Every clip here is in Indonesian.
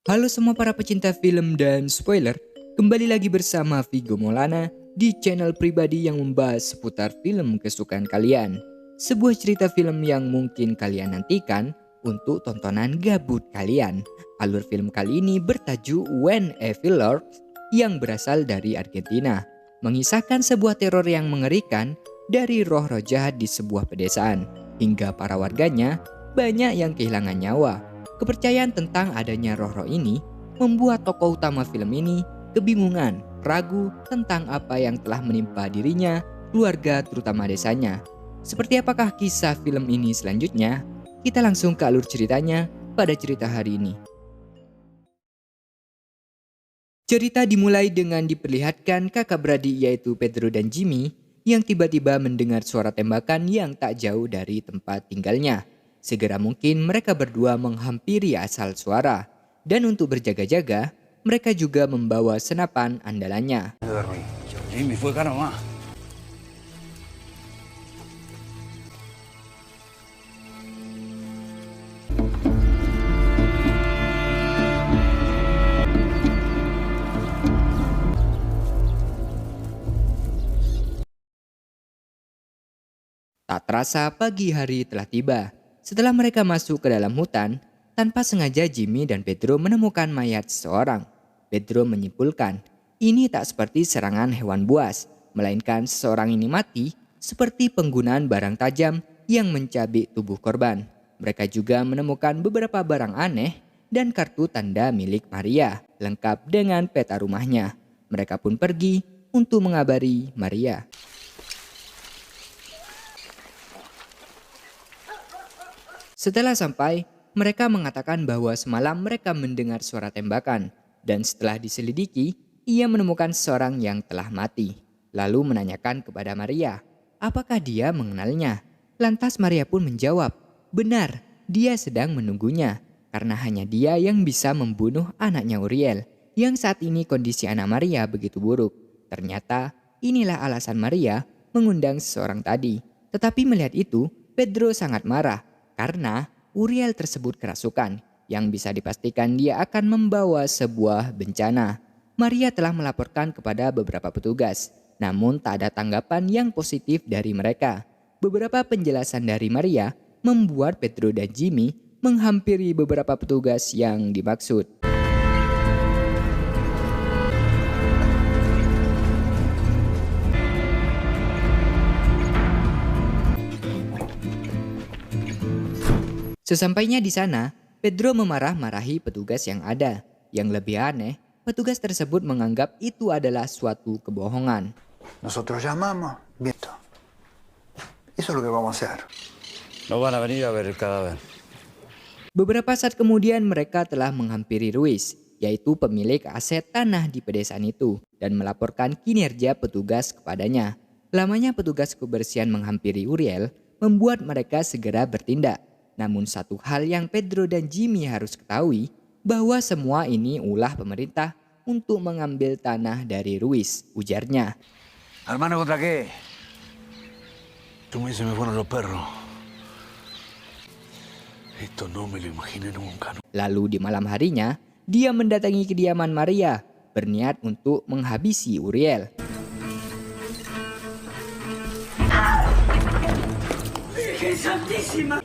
Halo semua para pecinta film dan spoiler, kembali lagi bersama Vigo Maulana di channel pribadi yang membahas seputar film kesukaan kalian. Sebuah cerita film yang mungkin kalian nantikan untuk tontonan gabut kalian. Alur film kali ini bertajuk When Evil Lurks yang berasal dari Argentina, mengisahkan sebuah teror yang mengerikan dari roh-roh jahat di sebuah pedesaan, hingga para warganya banyak yang kehilangan nyawa. Kepercayaan tentang adanya roh-roh ini membuat tokoh utama film ini kebingungan, ragu tentang apa yang telah menimpa dirinya, keluarga, terutama desanya. Seperti apakah kisah film ini selanjutnya? Kita langsung ke alur ceritanya pada cerita hari ini. Cerita dimulai dengan diperlihatkan kakak beradik yaitu Pedro dan Jimmy yang tiba-tiba mendengar suara tembakan yang tak jauh dari tempat tinggalnya. Segera mungkin mereka berdua menghampiri asal suara. Dan untuk berjaga-jaga, mereka juga membawa senapan andalannya. Jimmy fue acá nomás. Tak terasa pagi hari telah tiba. Setelah mereka masuk ke dalam hutan, tanpa sengaja Jimmy dan Pedro menemukan mayat seseorang. Pedro menyimpulkan, ini tak seperti serangan hewan buas, melainkan seseorang ini mati seperti penggunaan barang tajam yang mencabik tubuh korban. Mereka juga menemukan beberapa barang aneh dan kartu tanda milik Maria, lengkap dengan peta rumahnya. Mereka pun pergi untuk mengabari Maria. Setelah sampai, mereka mengatakan bahwa semalam mereka mendengar suara tembakan dan setelah diselidiki, ia menemukan seseorang yang telah mati. Lalu menanyakan kepada Maria, apakah dia mengenalnya? Lantas Maria pun menjawab, benar, dia sedang menunggunya karena hanya dia yang bisa membunuh anaknya Uriel, yang saat ini kondisi anak Maria begitu buruk. Ternyata inilah alasan Maria mengundang seseorang tadi. Tetapi melihat itu, Pedro sangat marah karena Uriel tersebut kerasukan yang bisa dipastikan dia akan membawa sebuah bencana. Maria telah melaporkan kepada beberapa petugas, namun tak ada tanggapan yang positif dari mereka. Beberapa penjelasan dari Maria membuat Pedro dan Jimmy menghampiri beberapa petugas yang dimaksud. Sesampainya di sana, Pedro memarah-marahi petugas yang ada. Yang lebih aneh, petugas tersebut menganggap itu adalah suatu kebohongan. Nosotros llamamos, viento. Eso es lo que vamos a hacer. No van a venir a ver el cadáver. Beberapa saat kemudian mereka telah menghampiri Ruiz, yaitu pemilik aset tanah di pedesaan itu, dan melaporkan kinerja petugas kepadanya. Lamanya petugas kebersihan menghampiri Uriel membuat mereka segera bertindak. Namun satu hal yang Pedro dan Jimmy harus ketahui, bahwa semua ini ulah pemerintah untuk mengambil tanah dari Ruiz, ujarnya. ¿Hermano contra qué? Tú me dices me fueron los perros. Esto no me lo imaginé nunca. Lalu di malam harinya, dia mendatangi kediaman Maria, berniat untuk menghabisi Uriel. Virgen Santísima,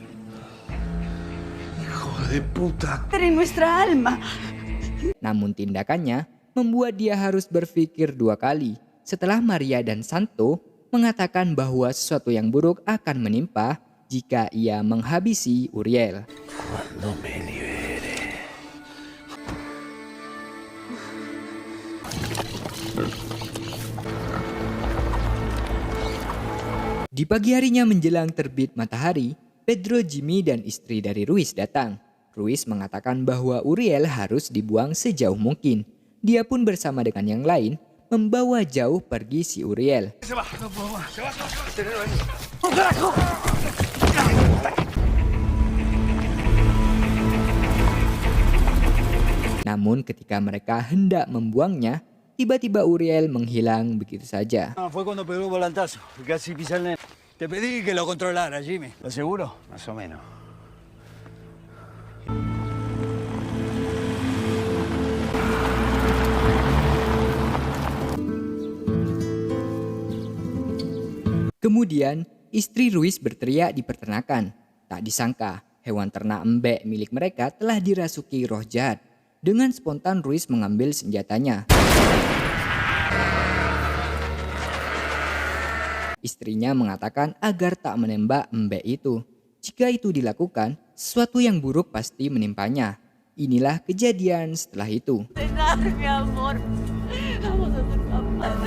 Hijo de puta. en nuestra alma. Namun tindakannya membuat dia harus berpikir dua kali setelah Maria dan Santo mengatakan bahwa sesuatu yang buruk akan menimpa jika ia menghabisi Uriel. Cuando me libere. Di pagi harinya menjelang terbit matahari, Pedro, Jimmy, dan istri dari Ruiz datang. Ruiz mengatakan bahwa Uriel harus dibuang sejauh mungkin. Dia pun bersama dengan yang lain membawa jauh pergi si Uriel. Namun ketika mereka hendak membuangnya, tiba-tiba Uriel menghilang begitu saja. Fue cuando pegó el volantazo. Casi pisa el nene. Te pedí que lo controlara, Jimmy. ¿Lo seguro? Más o menos. Kemudian, istri Ruiz berteriak di peternakan. Tak disangka, hewan ternak embek milik mereka telah dirasuki roh jahat. Dengan spontan Ruiz mengambil senjatanya. Istrinya mengatakan agar tak menembak embek itu. Jika itu dilakukan, sesuatu yang buruk pasti menimpanya. Inilah kejadian setelah itu. Cenar, mi amor. Vamos a ser papás.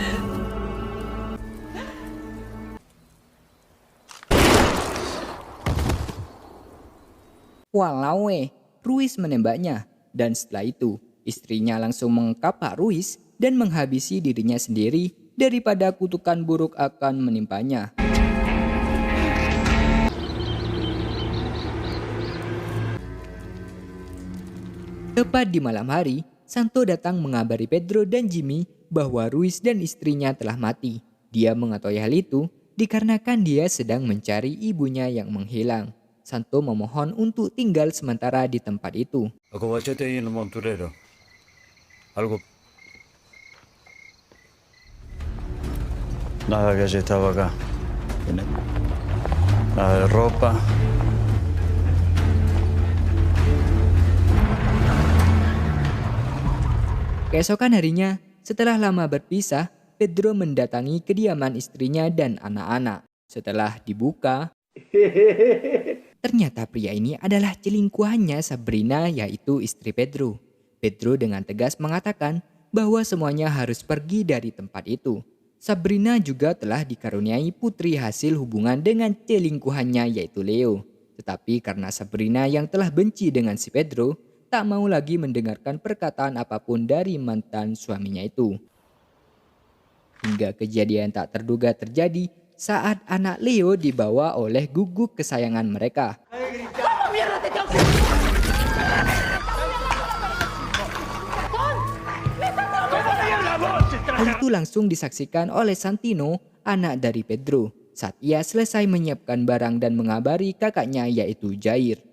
Walau Ruiz menembaknya. Dan setelah itu, istrinya langsung mengkapak Ruiz dan menghabisi dirinya sendiri daripada kutukan buruk akan menimpanya. Tepat di malam hari, Santo datang mengabari Pedro dan Jimmy bahwa Ruiz dan istrinya telah mati. Dia mengetahui hal itu dikarenakan dia sedang mencari ibunya yang menghilang. Santo memohon untuk tinggal sementara di tempat itu. Acobachate ahí en el monturero. Algo. Nada que haya estado acá. Nada de ropa. Keesokan harinya, setelah lama berpisah, Pedro mendatangi kediaman istrinya dan anak-anak. Setelah dibuka, ternyata pria ini adalah selingkuhannya Sabrina, yaitu istri Pedro. Pedro dengan tegas mengatakan bahwa semuanya harus pergi dari tempat itu. Sabrina juga telah dikaruniai putri hasil hubungan dengan selingkuhannya, yaitu Leo. Tetapi karena Sabrina yang telah benci dengan si Pedro, tak mau lagi mendengarkan perkataan apapun dari mantan suaminya itu. Hingga kejadian tak terduga terjadi saat anak Leo dibawa oleh guguk kesayangan mereka. Hal itu langsung disaksikan oleh Santino, anak dari Pedro, saat ia selesai menyiapkan barang dan mengabari kakaknya, yaitu Jair.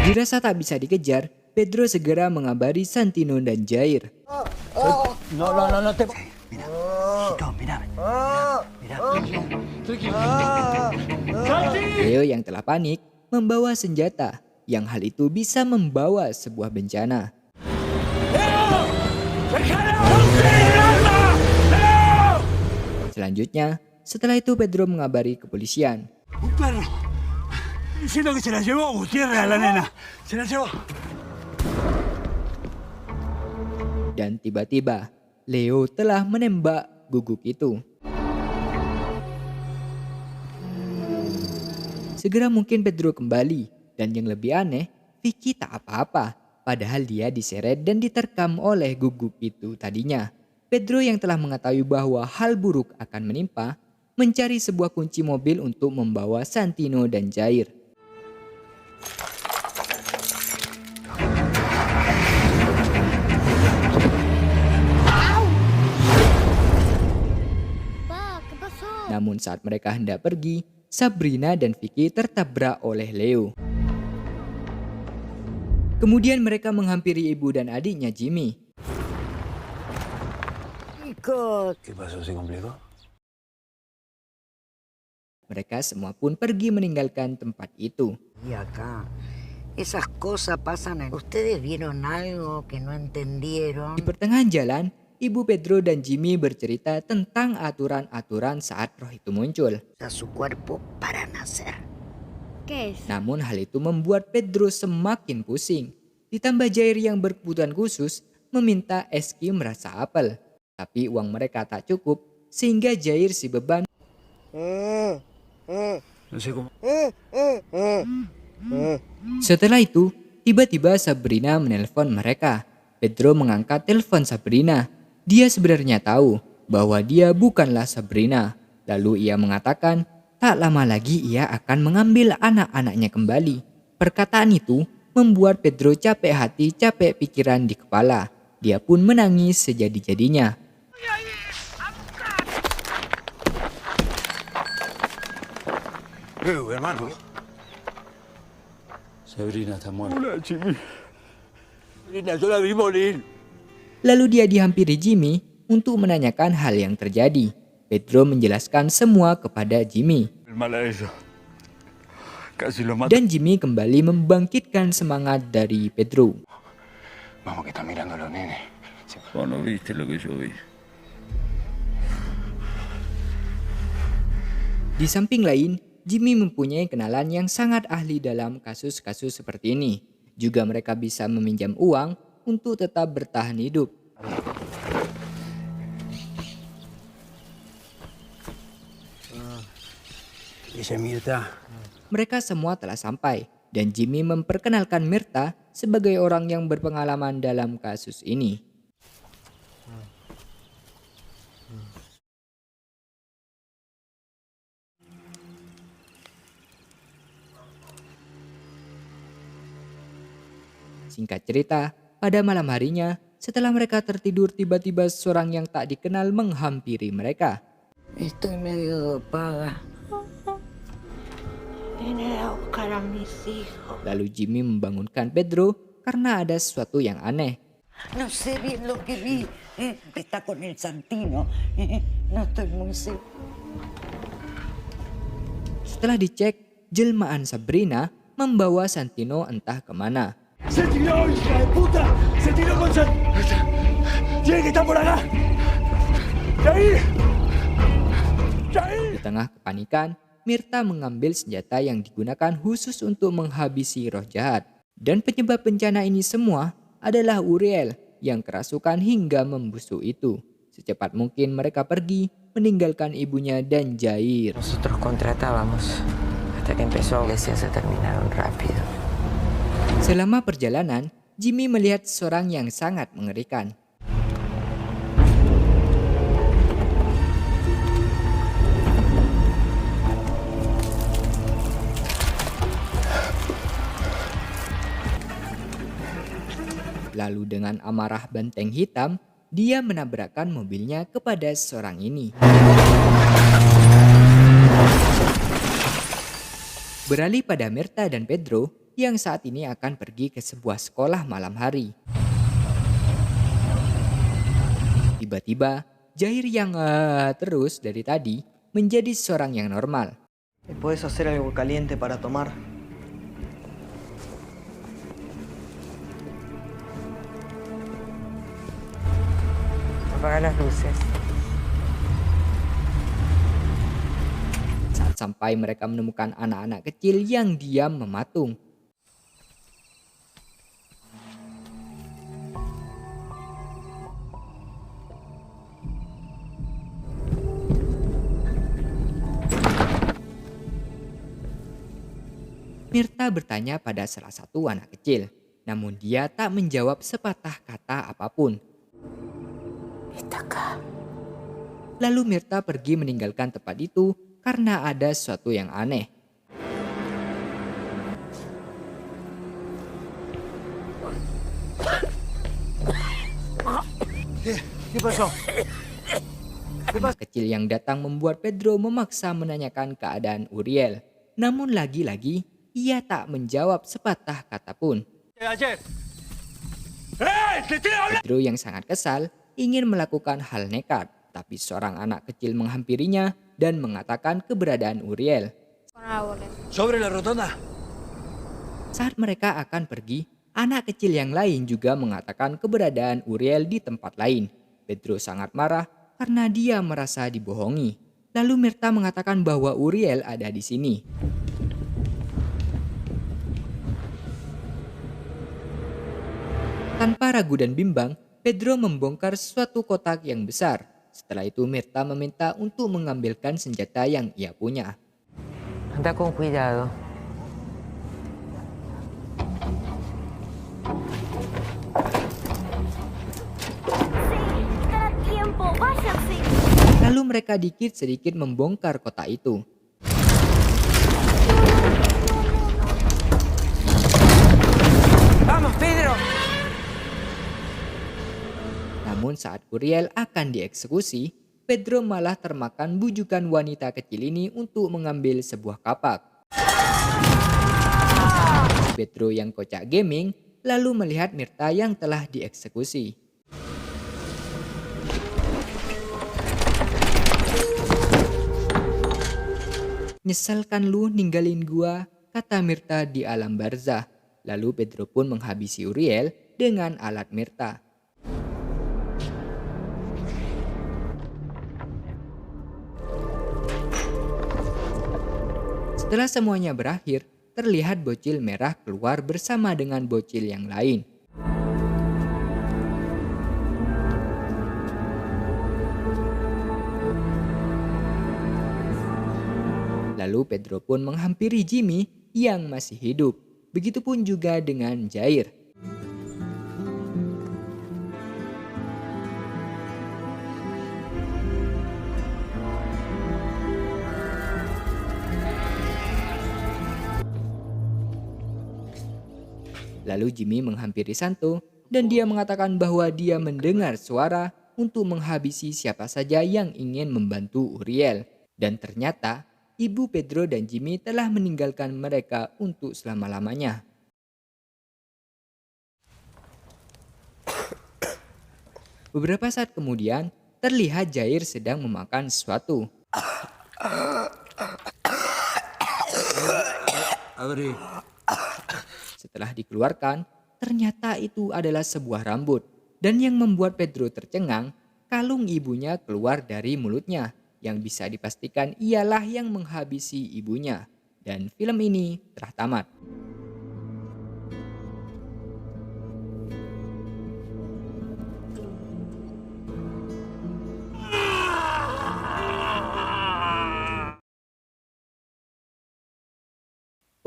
Dirasa tak bisa dikejar, Pedro segera mengabari Santino dan Jair. No te... Leo yang telah panik membawa senjata, yang hal itu bisa membawa sebuah bencana. Selanjutnya, setelah itu Pedro mengabari kepolisian. Un perro. Diciendo que se la llevó Gutiérrez a la nena. Se la llevó. Dan tiba-tiba, Leo telah menembak guguk itu. Segera mungkin Pedro kembali, dan yang lebih aneh, Vicky tak apa-apa, padahal dia diseret dan diterkam oleh guguk itu tadinya. Pedro yang telah mengetahui bahwa hal buruk akan menimpa, mencari sebuah kunci mobil untuk membawa Santino dan Jair. Namun saat mereka hendak pergi, Sabrina dan Vicky tertabrak oleh Leo. Kemudian mereka menghampiri ibu dan adiknya Jimmy. ¿Qué pasó? ¿Se complicó? Mereka semua pun pergi meninggalkan tempat itu. Y acá, esas cosas pasan. ¿Ustedes vieron algo que no entendieron? Di pertengahan jalan, Ibu Pedro dan Jimmy bercerita tentang aturan-aturan saat roh itu muncul. A su cuerpo para nacer. ¿Qué es? Namun hal itu membuat Pedro semakin pusing. Ditambah Jair yang berkebutuhan khusus meminta es krim rasa apel. Tapi uang mereka tak cukup sehingga Jair si beban. No sé cómo. Setelah itu, tiba-tiba Sabrina menelpon mereka. Pedro mengangkat telepon Sabrina. Dia sebenarnya tahu bahwa dia bukanlah Sabrina. Lalu ia mengatakan tak lama lagi ia akan mengambil anak-anaknya kembali. Perkataan itu membuat Pedro capek hati, capek pikiran di kepala. Dia pun menangis sejadi-jadinya. Hermano. Sabrina está muerta. Hola, Jimmy. Linda, yo la vi morir. Lalu dia dihampiri Jimmy untuk menanyakan hal yang terjadi. Pedro menjelaskan semua kepada Jimmy. El mal a eso. Casi lo mata. Dan Jimmy kembali membangkitkan semangat dari Pedro. Vamos, que están mirando a los nenes. Vos no viste lo que yo vi. Di samping lain, Jimmy mempunyai kenalan yang sangat ahli dalam kasus-kasus seperti ini. Juga mereka bisa meminjam uang untuk tetap bertahan hidup. Dice Mirta. Mereka semua telah sampai, dan Jimmy memperkenalkan Mirta sebagai orang yang berpengalaman dalam kasus ini. Singkat cerita, pada malam harinya, setelah mereka tertidur, tiba-tiba seorang yang tak dikenal menghampiri mereka. Estoy medio paga. Vine a buscar a mis hijos. Lalu Jimmy membangunkan Pedro karena ada sesuatu yang aneh. No sé bien lo que vi. Está con el Santino. No estoy muy segura. Setelah dicek, jelmaan Sabrina membawa Santino entah kemana. ¡Se tiró, hija de puta! ¡Se tiró con San... ¡Tiene que estar por acá! ¡Jair! ¡Jair! Di tengah kepanikan, Mirta mengambil senjata yang digunakan khusus untuk menghabisi roh jahat. Dan penyebab bencana ini semua adalah Uriel yang kerasukan hingga membusuk itu. Secepat mungkin mereka pergi, meninggalkan ibunya dan Jair. Nosotros contratábamos hasta que empezó a iglesia se terminaron rápido. Selama perjalanan, Jimmy melihat seorang yang sangat mengerikan. Lalu dengan amarah benteng hitam, dia menabrakkan mobilnya kepada seorang ini. Beralih pada Mirta dan Pedro yang saat ini akan pergi ke sebuah sekolah malam hari. Tiba-tiba, Jair yang terus dari tadi menjadi seorang yang normal. ¿Me puedes hacer algo caliente para tomar? Apaga las luces. Saat sampai mereka menemukan anak-anak kecil yang diam mematung. Mirta bertanya pada salah satu anak kecil, namun dia tak menjawab sepatah kata apapun. Lalu Mirta pergi meninggalkan tempat itu karena ada sesuatu yang aneh. ¿Qué pasó? Anak kecil yang datang membuat Pedro memaksa menanyakan keadaan Uriel. Namun lagi-lagi, ia tak menjawab sepatah kata pun. Ayer. ¡Te estoy hablando! Pedro yang sangat kesal ingin melakukan hal nekat, tapi seorang anak kecil menghampirinya dan mengatakan keberadaan Uriel. Con árboles. ¿Sobre la rotonda? Saat mereka akan pergi, anak kecil yang lain juga mengatakan keberadaan Uriel di tempat lain. Pedro sangat marah karena dia merasa dibohongi. Lalu Mirta mengatakan bahwa Uriel ada di sini. Tanpa ragu dan bimbang, Pedro membongkar suatu kotak yang besar. Setelah itu Mirta meminta untuk mengambilkan senjata yang ia punya. Anda con cuidado. Están a tiempo, váyanse. Lalu mereka dikit sedikit membongkar kotak itu. ¡Vamos, Pedro! Namun saat Uriel akan dieksekusi, Pedro malah termakan bujukan wanita kecil ini untuk mengambil sebuah kapak. Pedro yang kocak gaming lalu melihat Mirta yang telah dieksekusi. "Nyesel kan lu ninggalin gua," kata Mirta di alam barzah. Lalu Pedro pun menghabisi Uriel dengan alat Mirta. Setelah semuanya berakhir, terlihat bocil merah keluar bersama dengan bocil yang lain. Lalu Pedro pun menghampiri Jimmy yang masih hidup. Begitupun juga dengan Jair. Lalu Jimmy menghampiri Santo dan dia mengatakan bahwa dia mendengar suara untuk menghabisi siapa saja yang ingin membantu Uriel. Dan ternyata ibu Pedro dan Jimmy telah meninggalkan mereka untuk selama-lamanya. Beberapa saat kemudian, terlihat Jair sedang memakan sesuatu. Setelah dikeluarkan, ternyata itu adalah sebuah rambut. Dan yang membuat Pedro tercengang, kalung ibunya keluar dari mulutnya. Yang bisa dipastikan ialah yang menghabisi ibunya. Dan film ini telah tamat.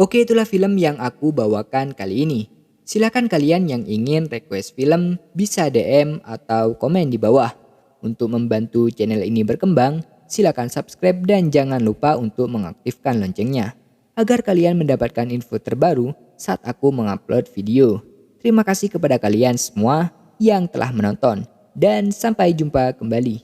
Oke, itulah film yang aku bawakan kali ini. Silakan kalian yang ingin request film bisa DM atau komen di bawah. Untuk membantu channel ini berkembang, silakan subscribe dan jangan lupa untuk mengaktifkan loncengnya agar kalian mendapatkan info terbaru saat aku mengupload video. Terima kasih kepada kalian semua yang telah menonton dan sampai jumpa kembali.